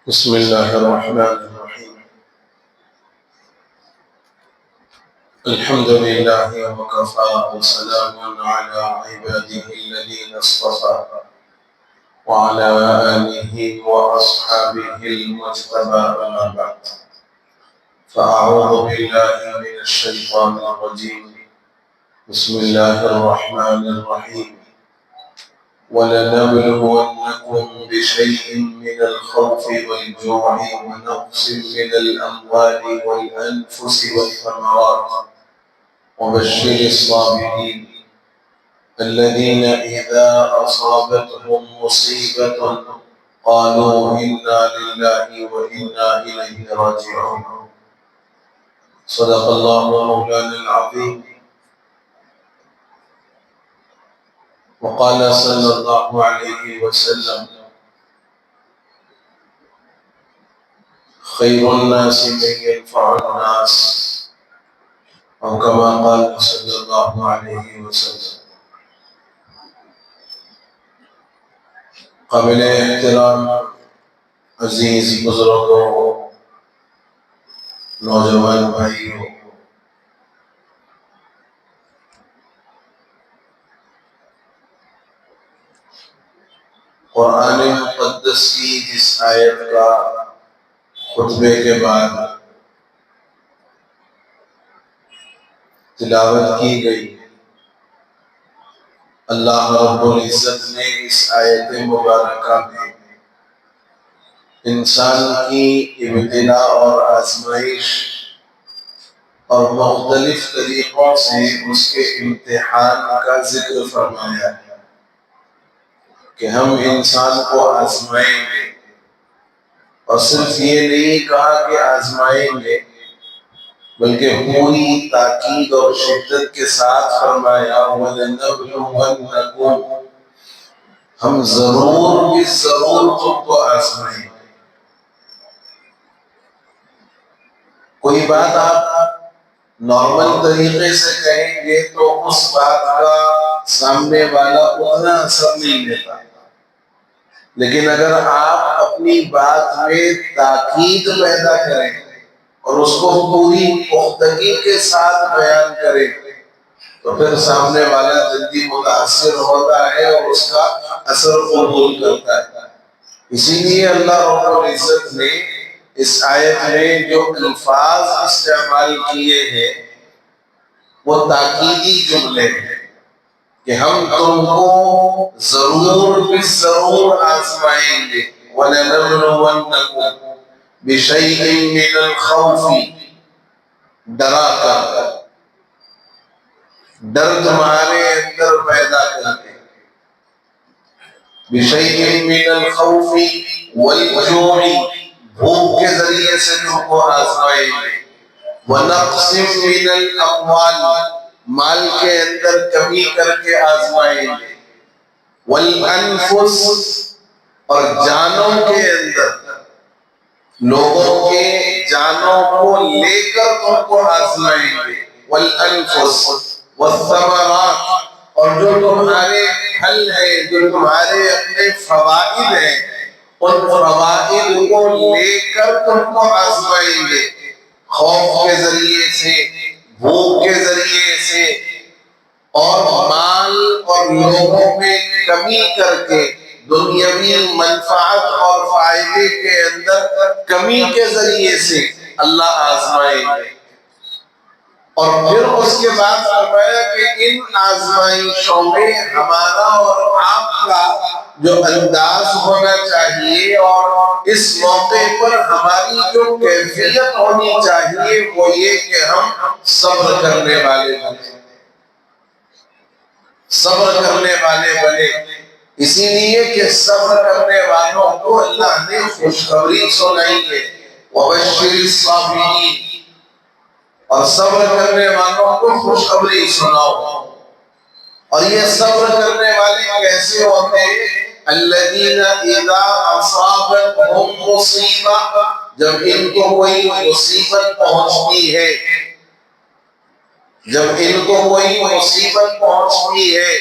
بسم الله الرحمن الرحيم. الحمد لله وكفى وسلام على عباده الذين اصطفى وعلى آله وأصحابه المجتبى أما بعد فأعوذ بالله من الشيطان الرجيم. بسم الله الرحمن الرحيم. ولنبلونكم بشيء من الخوف والجوع ونقص من الأموال والأنفس والثمرات وبشر الصابرين الذين إذا أصابتهم مصيبة قالوا إنا لله وإنا إليه راجعون. صدق الله مولانا العظيم. وقال صلى الله عليه وسلم: خير الناس من ينفع الناس، أو كما قال صلى الله عليه وسلم. قابل احترام عزیز بزرگوں، نوجوان بھائیوں، قرآن مقدس کی جس آیت کا خطبے کے بعد تلاوت کی گئی، اللہ رب العزت نے اس آیت مبارکہ میں انسان کی ابتلا اور آزمائش اور مختلف طریقوں سے اس کے امتحان کا ذکر فرمایا ہے کہ ہم انسان کو آزمائیں گے، اور صرف یہ نہیں کہا کہ آزمائیں گے بلکہ پوری تاکید اور شدت کے ساتھ فرمایا وَلَنَبْلُوَنَّكُمْ، ہم ضرور بھی ضرور تم کو آزمائیں گے۔ کوئی بات آپ نارمل طریقے سے کہیں گے تو اس بات کا سامنے والا اتنا اثر نہیں لیتا، لیکن اگر آپ اپنی بات میں تاکید پیدا کریں اور اس کو پوری پختگی کے ساتھ بیان کریں تو پھر سامنے والا جلدی متاثر ہوتا ہے اور اس کا اثر قبول کرتا ہے۔ اسی لیے اللہ رب العزت نے اس آیت میں جو الفاظ استعمال کیے ہیں وہ تاکیدی جملے ہیں کہ ہم تم کو ضرور بھی ضرور آزمائیں گے۔ وَلَنَبْلُوَنَّكُمْ بِشَيْءٍ مِّنَ الْخَوْفِ، ڈرا کر، ڈر تمہارے اندر پیدا کرتے، بِشَيْءٍ مِّنَ الْخَوْفِ وَالْجُوعِ، بھوک کے ذریعے سے تم کو آزمائیں گے، وَنَقْصٍ مِّنَ الْأَمْوَالِ، مال کے اندر کمی کر کے آزمائیں گے، وَالْأَنفُسِ، اور جانوں کے اندر، لوگوں کے جانوں کو لے کر تم کو آزمائیں گے، وَالْأَنفُسِ وَالثَّمَرَاتِ، اور جو تمہارے پھل ہیں، جو تمہارے اپنے فوائد ہیں، ان فوائد کو لے کر تم کو آزمائیں گے، خوف کے ذریعے سے، بھوک کے ذریعے سے، اور مال اور لوگوں میں کمی کر کے دنیاوی منفعت اور فائدے کے اندر کمی کے ذریعے سے اللہ آزمائیں گے۔ اور پھر اس کے بعد فرمایا کہ ان آزمائشوں میں ہمارا اور آپ کا جو انداز ہونا چاہیے اور اس موقع پر ہماری جو کیفیت ہونی چاہیے وہ یہ کہ ہم صبر کرنے والے بنے، صبر کرنے والے بنے۔ اسی لیے کہ صبر کرنے والوں کو اللہ نے خوشخبری سنائی ہے، وَبَشِّرِ الصَّابِرِينَ، اور صبر کرنے والوں کو خوشخبری سناؤ۔ اور یہ صبر کرنے والے کیسے ہوتے ہیں؟ الَّذِينَ إِذَا أَصَابَتْهُمْ مُصِیبَةٌ، جب ان کو کوئی مصیبت پہنچتی ہے، جب ان کو کوئی مصیبت پہنچتی ہے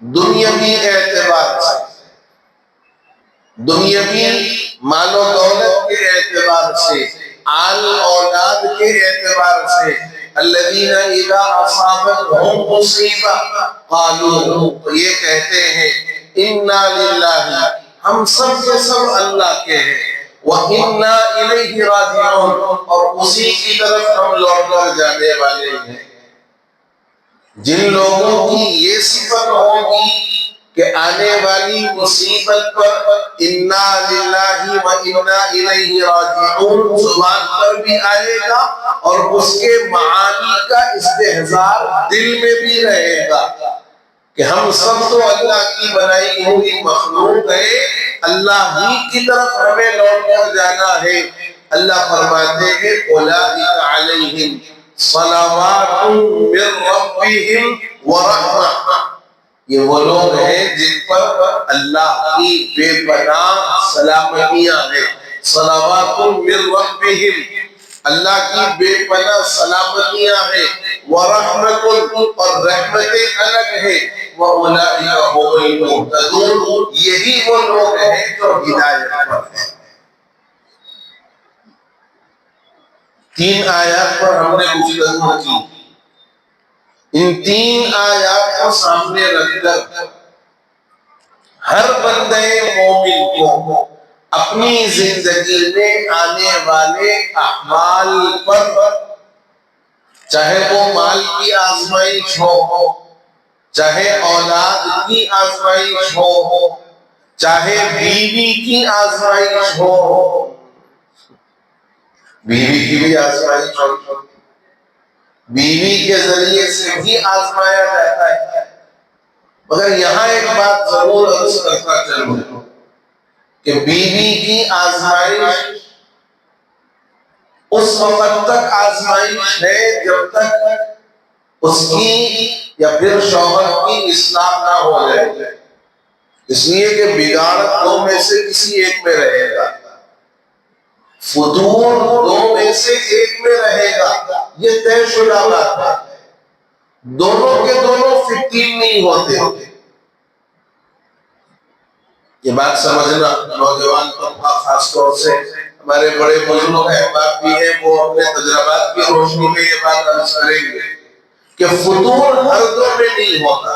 دنیاوی اعتبار سے، دنیاوی مال و دولت کے اعتبار سے، آل اولاد کے اعتبار سے، الذین اذا اصابتہم مصیبہ قالوا، تو یہ کہتے ہیں انا للہ، ہم سب کے سب اللہ کے ہیں، وَإِنَّا إِلَيْهِ رَاجِعُونَ، اور اسی کی طرف ہم لوٹ کر جانے والے ہیں۔ جن لوگوں کی یہ صفت ہوگی کہ آنے والی مصیبت پر اِنَّا لِلَّهِ وَإِنَّا إِلَيْهِ رَاجِعُونَ زبان پر بھی آئے گا اور اس کے معانی کا استحضار دل میں بھی رہے گا کہ ہم سب تو اللہ کی بنائی ہوئی مخلوق ہے، اللہ ہی کی طرف ہمیں لوٹ کر جانا ہے۔ اللہ فرماتے ہیں اولئک علیہم صلوات من ربہم ورحمہ، یہ وہ لوگ ہیں جن پر اللہ کی بے پناہ سلامتیاں ہیں۔ صلوات من ربہم، اللہ کی بے پناہ سلامتیاں ہیں، ورحمت، اور رحمتیں الگ ہیں، وَأُولَئِكَ هُمُ الْمُهْتَدُونَ، یہی وہ لوگ ہیں جو ہدایت پر ہیں۔ تین آیات پر ہم نے گفتگو کی، ان تین آیات کو سامنے رکھ کر ہر بندے مومن کو اپنی زندگی میں آنے والے اعمال پر، چاہے وہ مال کی آزمائش ہو، چاہے اولاد کی آزمائش ہو، چاہے بیوی کی آزمائش ہو، بیوی کی بھی آزمائش ہو، بیوی کے ذریعے سے بھی آزمایا جاتا ہے، مگر یہاں ایک بات ضرور عرض کرتا چلوں کہ بیوی کی آزمائش اس وقت تک آزمائش ہے جب تک اس کی یا پھر شوہر کی اصلاح نہ ہو جائے، اس لیے کہ بگاڑ دو میں سے کسی ایک میں رہے گا، فتور دو میں سے ایک میں رہے گا، یہ طے شدہ بات ہے، دونوں کے دونوں فٹین نہیں ہوتے۔ یہ بات سمجھنا، نوجوان طبقہ خاص طور سے ہمارے بڑے بزرگ احباب بھی ہیں، وہ اپنے تجربات کی روشنی میں یہ بات عرض کریں گے کہ فتور ہر دو میں نہیں ہوتا۔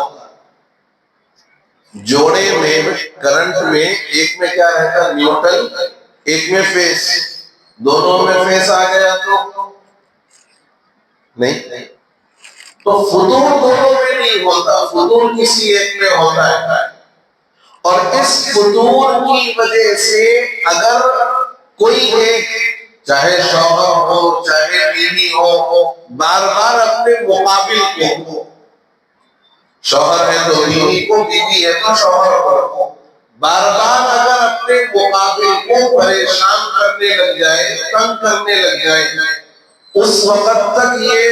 جوڑے میں کرنٹ میں ایک میں کیا رہتا ہے؟ نیوٹرل، ایک میں فیس، دونوں میں فیس آ گیا تو نہیں، تو فتور دونوں میں نہیں ہوتا، فتور کسی ایک میں ہوتا ہے، اور اس فتور کی وجہ سے اگر کوئی ایک، چاہے شوہر ہو چاہے بیوی ہو، بار بار اپنے مقابل کو، شوہر ہے تو بیوی کو، بیوی ہے تو شوہر کو، بار بار اگر اپنے مقابل کو پریشان کرنے لگ جائے، تنگ کرنے لگ جائے، اس وقت تک یہ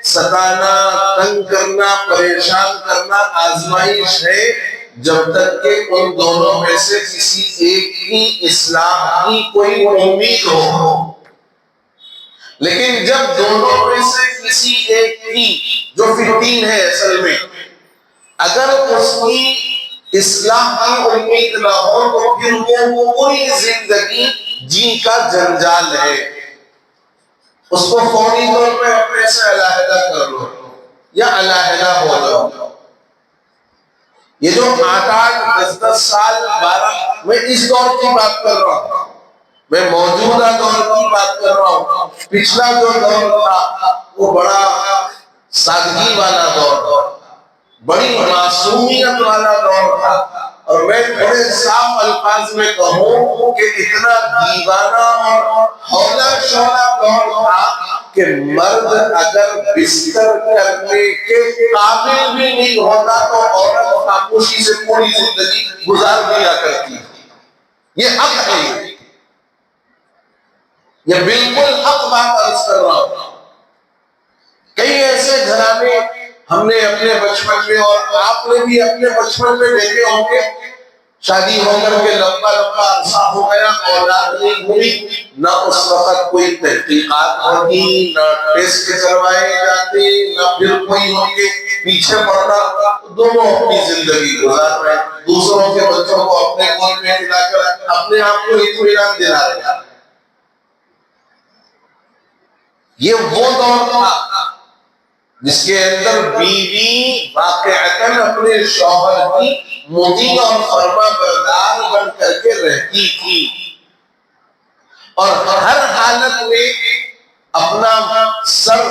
ستانا، تنگ کرنا، پریشان کرنا آزمائش ہے، جب تک کہ ان دونوں میں سے کسی ایک کی اصلاح کی کوئی امید ہو۔ لیکن جب دونوں میں سے کسی ایک کی، جو فٹین ہے اصل میں، اگر اس کی اصلاح کی امید نہ ہو تو پھر وہ پوری زندگی جی کا جنجال ہے، اس کو فوری طور پہ اپنے سے علیحدہ کر لو یا علیحدہ ہو جاؤ۔ یہ جو 8 10 سال 12، میں اس دور کی بات کر رہا ہوں، میں موجودہ دور کی بات کر رہا ہوں، پچھلا جو دور تھا وہ بڑا سادگی والا دور تھا، بڑی معصومیت والا دور تھا، اور میں بڑے صاف الفاظ میں کہوں کہ اتنا دیوانہ اور ہولا شولا دور تھا کہ مرد اگر بستر کرنے کے قابل بھی نہیں ہوتا تو عورت خاموشی سے پوری زندگی گزار دیا کرتی۔ یہ حق ہے، یہ بالکل حق بات عرض کر رہا ہوں۔ کئی ایسے گھرانے ہم نے اپنے بچپن میں، اور آپ نے بھی اپنے بچپن میں دیکھے ہوں گے، شادی ہو کر کے لمبا لمبا عرصہ ہو گیا، اولاد نہیں ہوئی، نہ اس وقت کوئی تحقیقات ہوتی، نہ ٹیسٹ کروائے جاتے، نہ پھر کوئی ہوں گے پیچھے پڑنا، دونوں اپنی زندگی گزار رہے ہیں، دوسروں کے بچوں کو اپنے گود میں کھلا کر اپنے آپ کو اطمینان دلا رہے ہیں۔ یہ وہ دور تھا جس کے اندر بیوی واقعتاً اپنے شوہر کی مطیع اور فرما بردار بن کر کے رہتی تھی، اور ہر حالت میں اپنا سر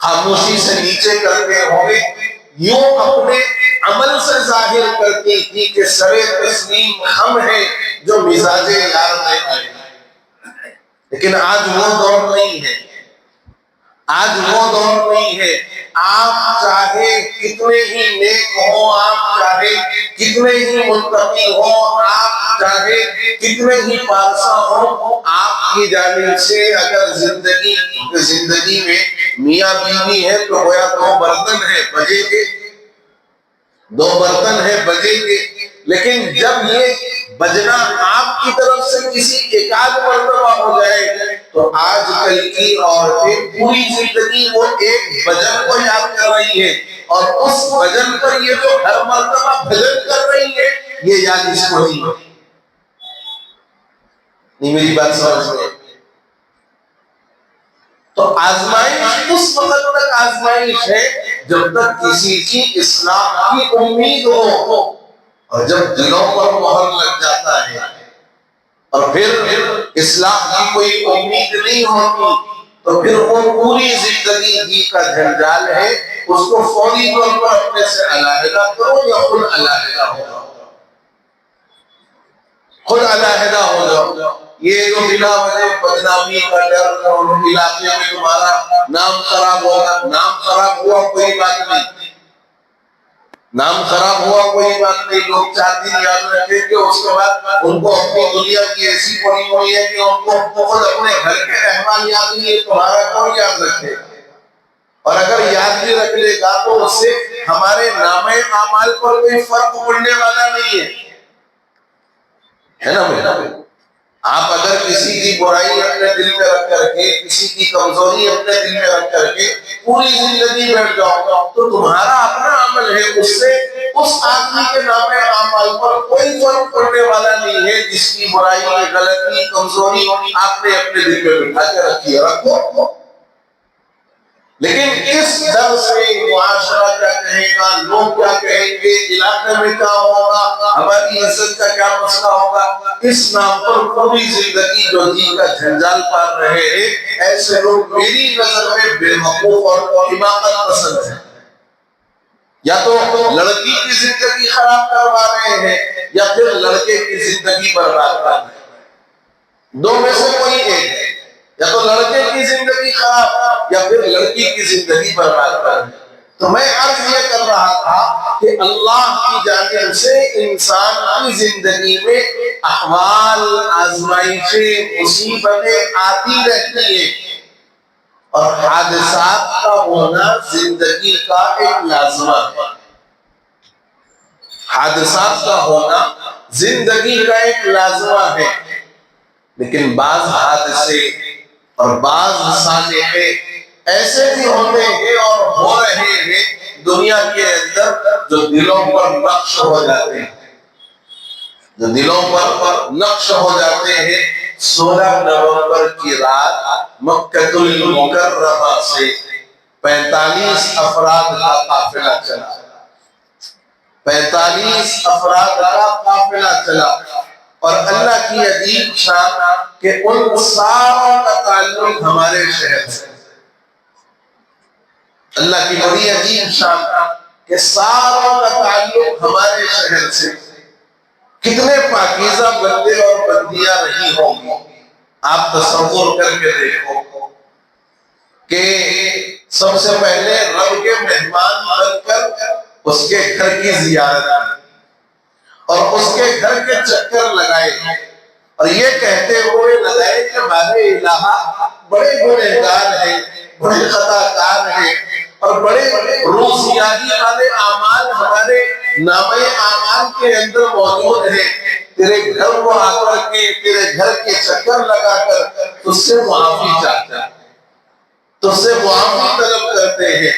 خاموشی سے نیچے کرتے ہوئے یوں اپنے عمل سے ظاہر کرتی تھی کہ سر تسلیم ہم ہیں جو مزاج یار میں آئے۔ لیکن آج وہ دور نہیں ہے، آج وہ دور نہیں ہے۔ آپ چاہے کتنے ہی نیک ہو، آپ چاہے کتنے ہی متقی ہو، آپ چاہے کتنے ہی پارسا ہو، آپ کی جانب سے اگر زندگی میں میاں بیوی ہے تو گویا دو برتن ہیں بجے کے، دو برتن ہیں بجے کے۔ لیکن جب یہ بجنا آپ کی طرف سے کسی ایک آدھ مرتبہ ہو جائے تو آج کل کی عورتیں پوری زندگی وہ ایک بجن کو یاد کر رہی ہے، اور اس بجن پر یہ جو ہر مرتبہ بھجن کر رہی ہے یہ یاد اس کو نہیں ہے۔ نہیں میری بات سمجھ رہے؟ تو آزمائش اس وقت تک آزمائش ہے جب تک کسی کی اصلاح کی امید ہو، اور جب دلوں پر مہر لگ جاتا ہے اور پھر اصلاح کی کوئی امید نہیں ہوتی تو پھر وہ پوری زندگی ہی کا جنجال ہے، اس کو فوری طور پر اپنے سے علیحدہ کرو یا خود علیحدہ ہو جاؤ، خود علیحدہ ہو جاؤ۔ یہ جو بلا وجہ بدنامی کا ڈر اور علاقے میں تمہارا نام خراب ہوگا، نام خراب ہوا کوئی بات نہیں، نام خراب ہوا کوئی بات نہیں، لوگ 4 دن یاد رکھیں کہ اس کے بعد ان کو اپنی دنیا کی ایسی پڑی ہوئی ہے کہ ان کو خود اپنے گھر کے احوال یاد نہیں ہے، تمہارا کون یاد رکھے؟ اور اگر یاد بھی رکھ لے گا تو اس سے ہمارے نامہ اعمال پر کوئی فرق پڑنے والا نہیں ہے نا بھائی؟ آپ اگر کسی کی برائی اپنے دل میں رکھ کر کے، کسی کی کمزوری اپنے دل میں رکھ کر کے پوری زندگی بیٹھ جاؤ تو تمہارا اپنا عمل ہے، اس سے اس آدمی کے نام اعمال پر کوئی فرق پڑنے والا نہیں ہے جس کی برائی، غلطی، کمزوری آپ نے اپنے دل میں بٹھا کے رکھی ہے، رکھو۔ لیکن اس ڈر سے معاشرہ کیا کہے گا، لوگ کیا کہیں گے، علاقے میں کیا ہوگا، ہماری عزت کا کیا مسئلہ ہوگا، اس نام پر پوری زندگی جو دین کا جھنجال پال رہے ہیں، ایسے لوگ میری نظر میں بے وقوف اور حماقت پسند ہیں۔ یا تو لڑکی کی زندگی خراب کروا رہے ہیں یا پھر لڑکے کی زندگی برباد کر رہے ہیں، دو میں سے کوئی ایک ہے، یا تو لڑکے کی زندگی خراب یا پھر لڑکی کی زندگی برباد کر رہے ہیں۔ تو میں عرض یہ کر رہا تھا کہ اللہ کی جانب سے انسان کی زندگی میں احوال، آزمائشیں، مصیبتیں آتی رہتی ہیں، اور حادثات کا ہونا زندگی کا ایک لازمہ ہے، حادثات کا ہونا زندگی کا ایک لازمہ ہے۔ لیکن بعض حادثے اور بعض صالحے ایسے بھی ہوتے ہیں اور ہو رہے ہیں دنیا کے اندر جو دلوں پر نقش ہو جاتے ہیں، جو دلوں پر نقش ہو جاتے ہیں۔ 16 نومبر کی رات مکہ المکرمہ سے 45 افراد کا قافلہ چلا، 45 افراد کا قافلہ چلا، اور اللہ کی عجیب شان کہ ان ساروں کا تعلق ہمارے شہر سے، اللہ کی بڑی عجیب شان کہ ساروں کا تعلق ہمارے شہر سے۔ کتنے پاکیزہ بندے اور بندیاں رہی ہوں گی، آپ تصور کر کے دیکھو کہ سب سے پہلے رب کے مہمان بن کر اس کے گھر کی زیارت کی اور اس کے گھر کے چکر لگائے، اور یہ کہتے ہوئے لگائے کہ ہمارے الہ بڑے گنہگار ہیں، بڑے خطا کار ہیں، اور بڑے روزیاہی والے اعمال ہمارے نامہ اعمال کے اندر موجود ہیں، تیرے گھر کو آ کر کے، تیرے گھر کے چکر لگا کر تجھ سے معافی چاہتا ہے، تجھ سے معافی طلب کرتے ہیں۔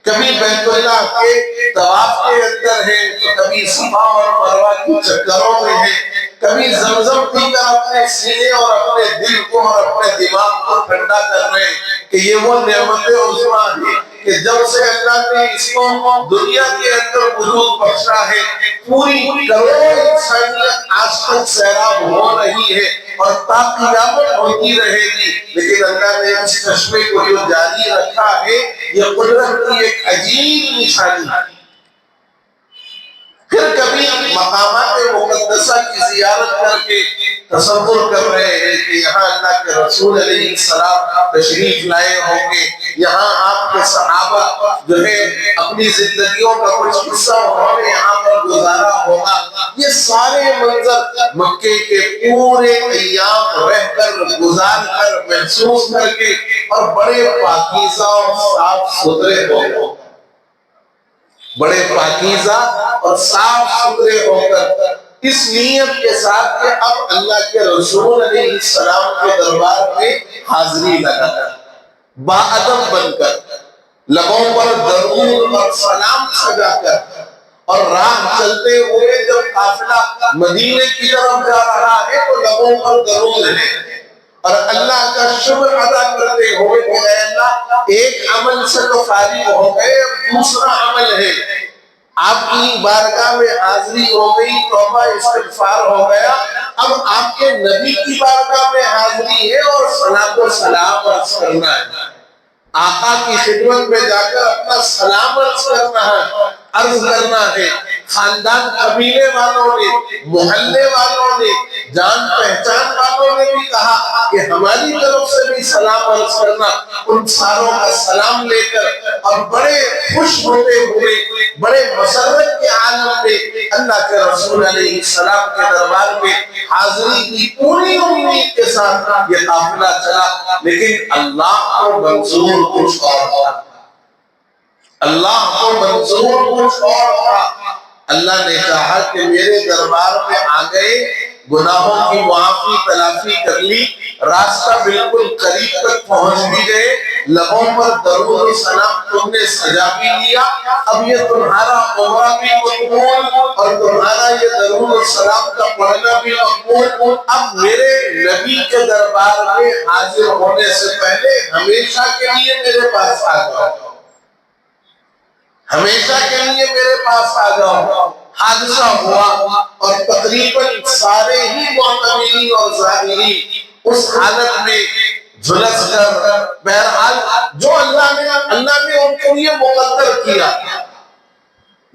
کبھی بیت اللہ کے طواف کے اندر ہے تو کبھی صفا اور مروہ کی چکروں میں ہے، کبھی زمزم پی کر اپنے سینے اور اپنے دل کو اور اپنے دماغ کو ٹھنڈا کر رہے ہیں کہ یہ وہ نعمت عظمیٰ ہے کہ جب سے اللہ نے اس کو دنیا کے اندر وجود بخشا ہے، پوری کروڑوں انسانیت آج تک سیراب ہو رہی ہے اور تا قیامت ہوتی رہے گی، لیکن اللہ نے اس چشمے کو جو جاری رکھا ہے یہ قدرت کی ایک عجیب نشانی ہے۔ پھر کبھی مقامات مقدسہ کی زیارت کر کے تصور کر رہے ہیں کہ یہاں اللہ کے رسول علیہ السلام تشریف لائے ہوں گے، یہاں آپ کے صحابہ جو ہے اپنی زندگیوں کا کچھ حصہ انہوں نے یہاں پر گزارا ہوگا۔ یہ سارے منظر مکے کے پورے ایام رہ کر گزار کر محسوس کر کے اور بڑے پاکیزہ اور صاف ستھرے ہو، بڑے پاکیزہ اور صاف ستھرے ہو کر اس نیت کے ساتھ کہ اب اللہ کے رسول علیہ السلام کے دربار میں حاضری لگا کر، باادب بن کر، لبوں پر درود اور سلام سجا کر، اور راہ چلتے ہوئے جب قافلہ مدینے کی طرف جا رہا ہے تو لبوں پر درود ہے، اور اللہ کا شکر ادا کرتے ہوئے کہ اے اللہ ایک عمل سے تو فارغ ہو گئے، اب دوسرا عمل ہے، آپ کی بارگاہ میں حاضری ہو گئی، توبہ استغفار ہو گیا، اب آپ کے نبی کی بارگاہ میں حاضری ہے اور صلاۃ و سلام عرض کرنا ہے، آقا کی خدمت میں جا کر اپنا سلام عرض کرنا ہے۔ خاندان قبیلے والوں نے، محلے والوں نے، جان پہچان والوں نے بھی کہا کہ ہماری طرف سے بھی سلام عرض کرنا، ان ساروں کا سلام لے کر اور بڑے خوش ہوتے ہوئے، بڑے مسرت کے عالم میں اللہ کے رسول علیہ السلام کے دربار میں حاضری کی پوری امید کے ساتھ یہ قافلہ چلا، لیکن اللہ کو منظور کچھ اور تھا، اللہ کو منظور کچھ اور تھا۔ اللہ نے کہا کہ میرے دربار میں آ گئے، گناہوں کی معافی تلافی کر لی، راستہ بالکل قریب تک پہنچ بھی گئے، لبوں پر درود و سلام تم نے سجا بھی لیا، اب یہ تمہارا عمرہ بھی مقبول اور تمہارا یہ درود و سلام کا پڑھنا بھی مقبول، اب میرے نبی کے دربار میں حاضر ہونے سے پہلے ہمیشہ کے لیے میرے پاس آ جاؤ، ہمیشہ کے لیے میرے پاس آ جاؤ۔ حادثہ ہوا اور تقریباً سارے ہی معتمرین اور ظاہرین اس حالت میں جھلس کر، بہرحال جو اللہ نے ان کے لیے مقدر کیا،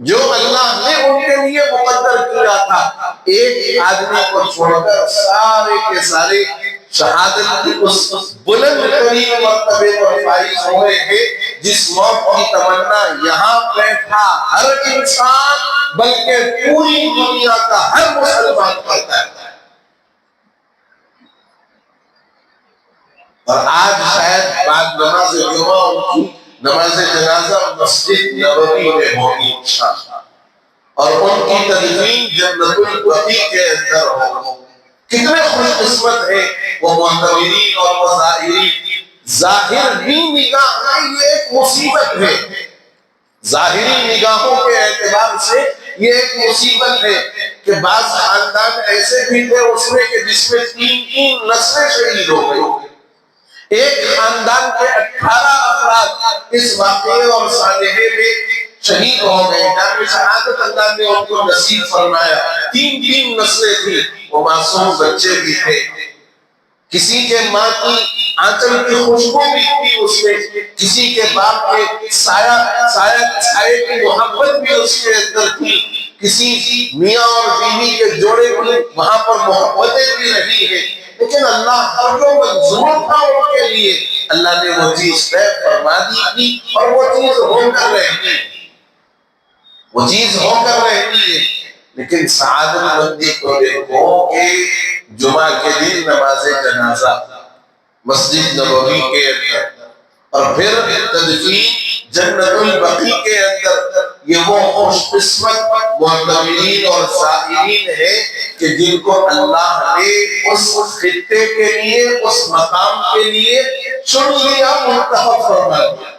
جو اللہ نے ان کے لیے مقدر کیا تھا، ایک آدمی کو چھوڑ کر سارے کے سارے شہادت کی اس بلند ترین مرتبے پر فائز ہوئے ہیں جس موت کی تمنا یہاں بیٹھا ہر انسان بلکہ پوری دنیا کا ہر مسلمان کرتا ہے۔ اور آج شاید بعد نماز جمعہ ان کی نماز جنازہ مسجد نبوی میں ہوگی انشاءاللہ، اور ان کی تدفین جنت البقیع کے اندر ہوگی۔ کتنے خوش قسمت ہیں وہ معتمرین اور مزائرین۔ ظاہر بھی نگاہ میں یہ ایک مصیبت ہے، ظاہری نگاہوں کے اعتبار سے یہ ایک مصیبت ہے کہ بعض خاندان ایسے بھی تھے اس میں کہ جس میں 3 نسلیں شہید ہو گئی، ایک خاندان کے 18 افراد اس واقعے اور سانحے میں شہید ہو گئے، جان شہادت اللہ نے ان کو نصیب فرمایا۔ 3 نسلیں تھی، وہ معصوم بچے بھی تھے، کسی کے ماں کی آنچل کی خوشبو بھی تھی اس میں، کسی کے باپ کے سایہ کی محبت بھی اس کے اندر تھی، کسی میاں اور بیوی کے جوڑے بھی وہاں پر محبتیں بھی رہی ہیں، لیکن اللہ ہر جو منظور تھا ان کے لیے اللہ نے وہ چیز طے فرما دی تھی، اور وہ چیز ہو کر رہتی ہے، وہ چیز ہو کر رہتی ہے۔ لیکن سعادت مندی کو دیکھو کہ جمعہ کے دن نماز جنازہ مسجد نبوی کے اندر، اور پھر تدفین جنت البقیع کے اندر، یہ وہ خوش قسمت معتمرین اور زائرین ہیں کہ جن کو اللہ نے اس خطے کے لیے، اس مقام کے لیے چن لیا، منتخب فرما دیا۔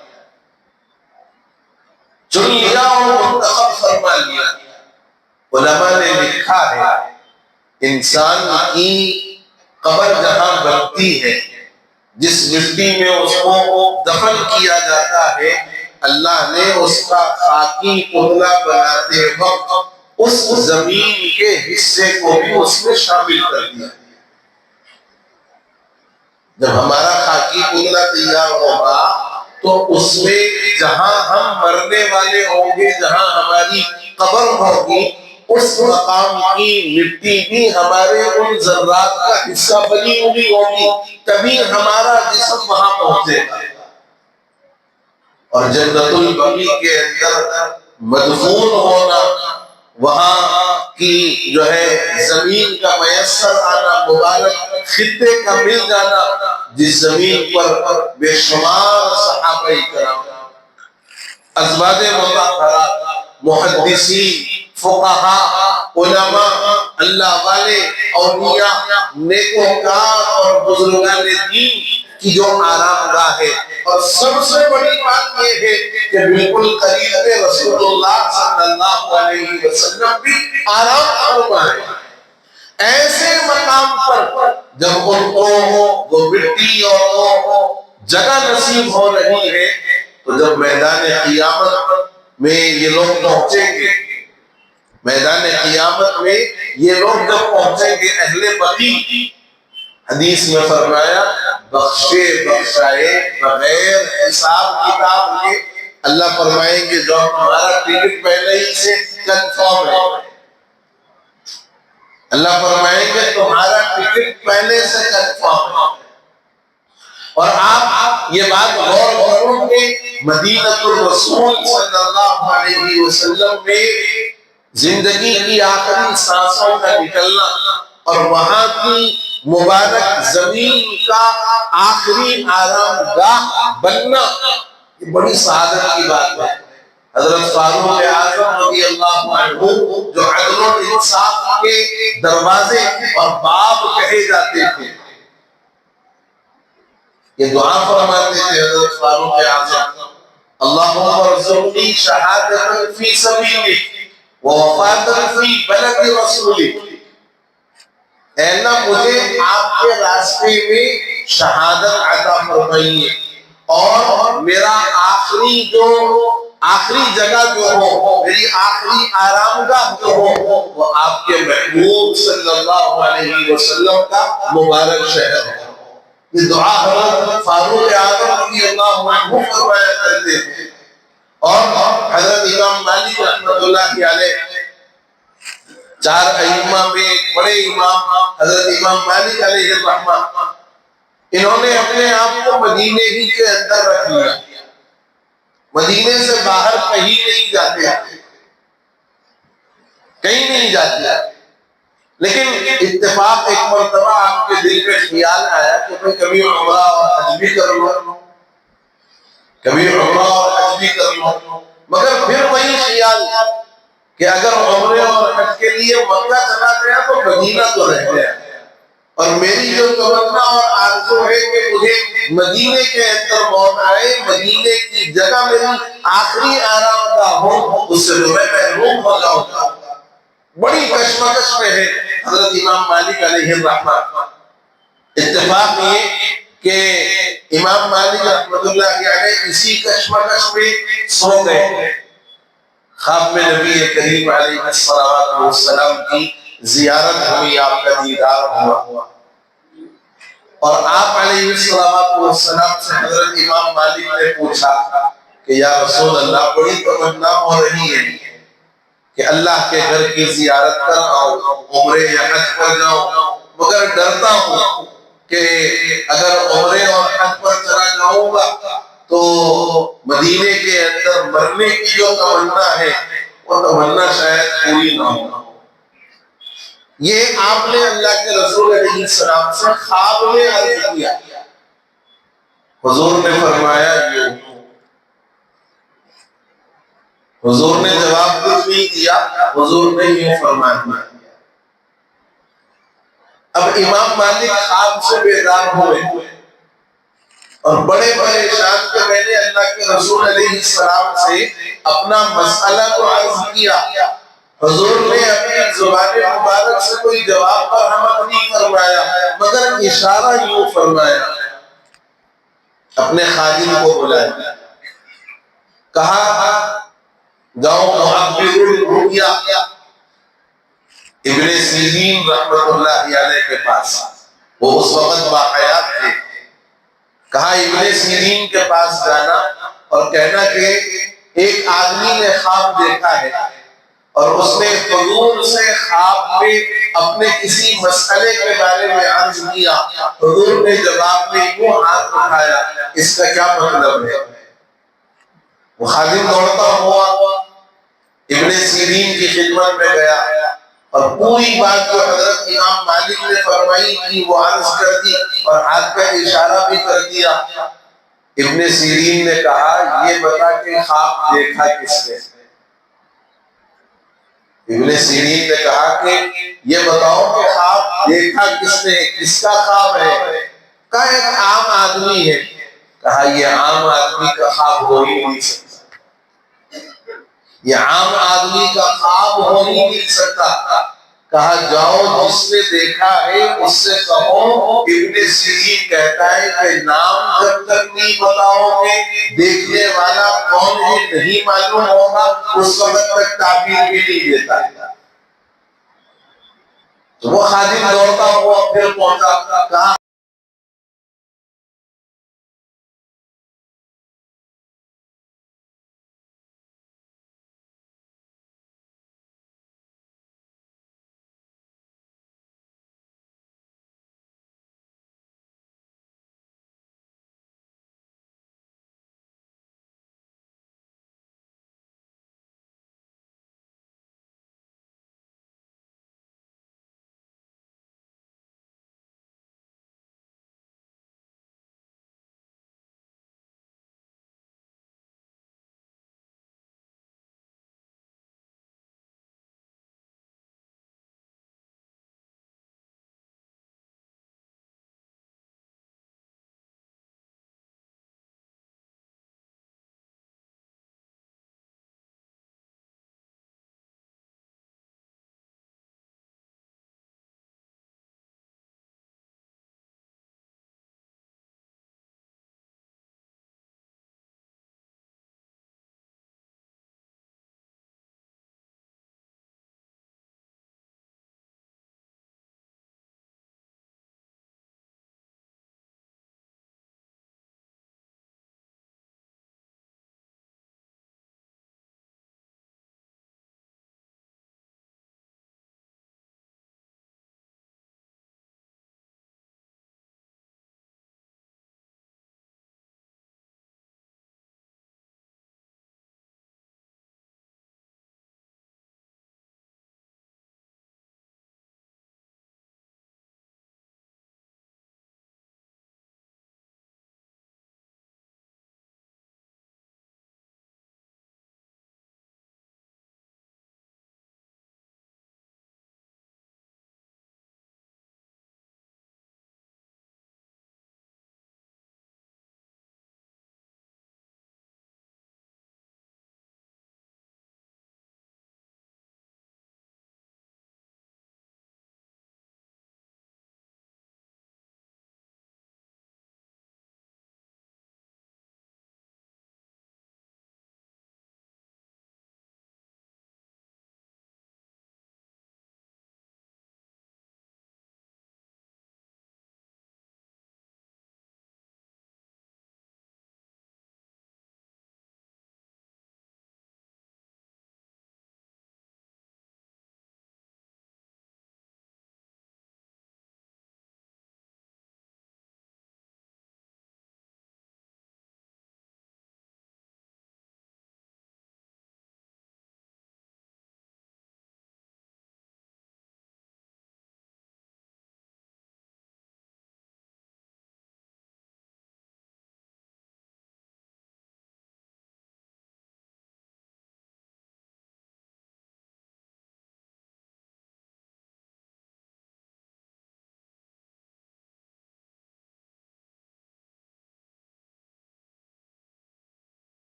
چن لیا اور منتخب فرما لیا۔ علماء نے لکھا ہے انسان کی قبر جہاں بنتی ہے، جس مٹی میں اس کو دفن کیا جاتا ہے، اللہ نے اس کا خاکی پتلا بناتے وقت اس زمین کے حصے کو بھی اس میں شامل کر دیا۔ جب ہمارا خاکی پتلا تیار ہوگا تو اس میں جہاں ہم مرنے والے ہوں گے، جہاں ہماری قبر ہوگی، اس مقام کی مٹی بھی ہمارے ان ذرات کا حصہ بنی ہوئی ہوگی، تبھی ہمارا جسم وہاں پہنچے گا۔ اور جنت البقیع کے اندر مدفون ہونا، وہاں کی جو ہے زمین کا میسر آنا، مبارک خطے کا مل جانا، جس زمین پر بے شمار صحابہ کرام، ازواج مطہرات، محدثین، فقہاء، علماء، اللہ والے، اولیاء، نیکوکار اور بزرگان دین کی جو آرام گاہ ہے۔ اور سب سے بڑی بات یہ ہے کہ بالکل قریب میں رسول اللہ صلی اللہ علیہ وسلم بھی آرام فرما ہے۔ ایسے مقام پر جب ان کو وہ مٹی اور وہ جگہ نصیب ہو رہی ہے، تو جب میدان قیامت میں یہ لوگ پہنچیں گے، میدان قیامت میں یہ لوگ جب پہنچیں گے، اہل بقیع، حدیث میں فرمایا بخشے بخشائے بغیر حساب کتاب کے، اللہ فرمائیں گے جو ہمارا ٹکٹ پہلے ہی سے کنفرم ہے، اللہ فرمائیں گے تمہارا ٹکٹ پہلے سے کنفرم ہے۔ اور آپ یہ بات غور کرو کہ مدینہ الرسول صلی اللہ علیہ وسلم میں زندگی کی آخری سانسوں کا نکلنا اور وہاں کی مبارک زمین کا آخری آرام گاہ بننا، یہ بڑی سعادت کی بات ہے۔ حضرت فاروق اعظم رضی اللہ عنہ جو عدل و انصاف کے دروازے اور باب کہے جاتے تھے، یہ دعا فرماتے تھے حضرت فاروق اعظم، اللہم ارزقنی شہادۃ فی سبیلک ووفاۃ فی بلد رسولک، اے اللہ مجھے آپ کے راستے میں شہادت عطا فرمائیے، اور میرا آخری جگہ جو ہو، میری آخری آرام گاہ جو ہو، وہ آپ کے محبوب صلی اللہ علیہ وسلم کا مبارک شہر ہو۔ یہ دعا حضرت فاروق اعظم رضی اللہ عنہ فرمایا کرتے تھے۔ اور حضرت امام مالک رحمۃ اللہ علیہ، چار ائمہ میں ایک بڑے امام حضرت امام مالک علیہ الرحمہ، انہوں نے اپنے آپ کو مدینے ہی کے اندر رکھ لیا، مدینے سے باہر کہیں نہیں جاتے، کہیں نہیں جاتے۔ لیکن اتفاق ایک مرتبہ آپ کے دل میں خیال آیا کہ میں کبھی عمرہ اور حج بھی کر لوں، کبھی عمرہ اور حج بھی کر لوں، مگر پھر وہی خیال کہ اگر عمرے اور حج کے لیے مکہ چلا گیا تو مدینہ تو رہ گیا، اور میری جو تمنا اور آرزو ہے کہ مجھے مدینے کے اندر موت آئے، مدینے کی جگہ میری آخری آرام گاہ ہو، اس سے تو میں محروم ہو جاؤں۔ بڑی کشمکش میں ہے حضرت امام مالک علیہ الرحمہ۔ اتفاق یہ کہ امام مالک رحمۃ اللہ علیہ اسی کشمکش میں سو گئے، خواب میں نبی کریم علیہ السلام کی زیارت ہوئی، آپ کا دیدار ہوا، اور آپ علیہ السلام سے حضرت امام مالک نے پوچھا کہ یا رسول اللہ، بڑی تمنا ہو رہی ہے کہ اللہ کے گھر کی زیارت کر آؤں، عمرے یا حج پر جاؤں، مگر ڈرتا ہوں کہ اگر عمرے اور حج پر چلا جاؤں گا تو مدینے کے اندر مرنے کی جو تمنا ہے وہ تمنا شاید پوری نہ ہو۔ یہ آپ نے اللہ کے رسول علیہ السلام سے خواب میں عرض کیا، حضور نے فرمایا یوں، حضور نے جواب کچھ نہیں دیا، حضور نے یوں فرمایا۔ اب امام مالک خواب سے بیدار ہوئے، اور بڑے پریشان کہ میں نے اللہ کے رسول علیہ السلام سے اپنا مسئلہ کو عرض کیا، حضور نے اپنی زبان مبارک سے کوئی جواب پر حمل نہیں فرمایا مگر اشارہ یوں فرمایا، اپنے خادم کو بلایا، کہا جاؤ معبر الرؤیا ابن سیرین رحمت اللہ علیہ کے پاس، وہ اس وقت باحیات تھے، کہا ابن سیرین کے پاس جانا اور کہنا کہ ایک آدمی نے خواب دیکھا ہے اور اس نے حضور سے خواب میں اپنے کسی مسئلے کے بارے میں عرض کیا، حضور نے جواب میں یوں ہاتھ اٹھایا، اس کا کیا مطلب ہے؟ وہ خادم دوڑتا ہوا ابن سیرین کی خدمت میں گیا اور پوری بات جو حضرت امام مالک نے فرمائی تھی وہ عرض کر دی اور ہاتھ کا اشارہ بھی کر دیا۔ ابن سیرین نے کہا یہ بتا کہ خواب دیکھا کس نے؟ ابن سیرین نے کہا کہ یہ بتاؤ کہ خواب دیکھا کس نے، کس کا خواب ہے؟ کہا ایک عام آدمی ہے۔ کہا یہ عام آدمی کا خواب ہو ہی نہیں سکتا، یہ عام آدمی کا خواب ہو ہی نہیں سکتا۔ کہا جاؤ جس نے دیکھا ہے اس سے کہو ابن سیرین کہتا ہے کہ نام جب تک نہیں بتاؤ گے دیکھنے والا کون ہے نہیں معلوم ہوگا، اس وقت تک تعبیر بھی نہیں دیتا۔ تو وہ خادم دوڑتا ہوا پھر پہنچا، کہا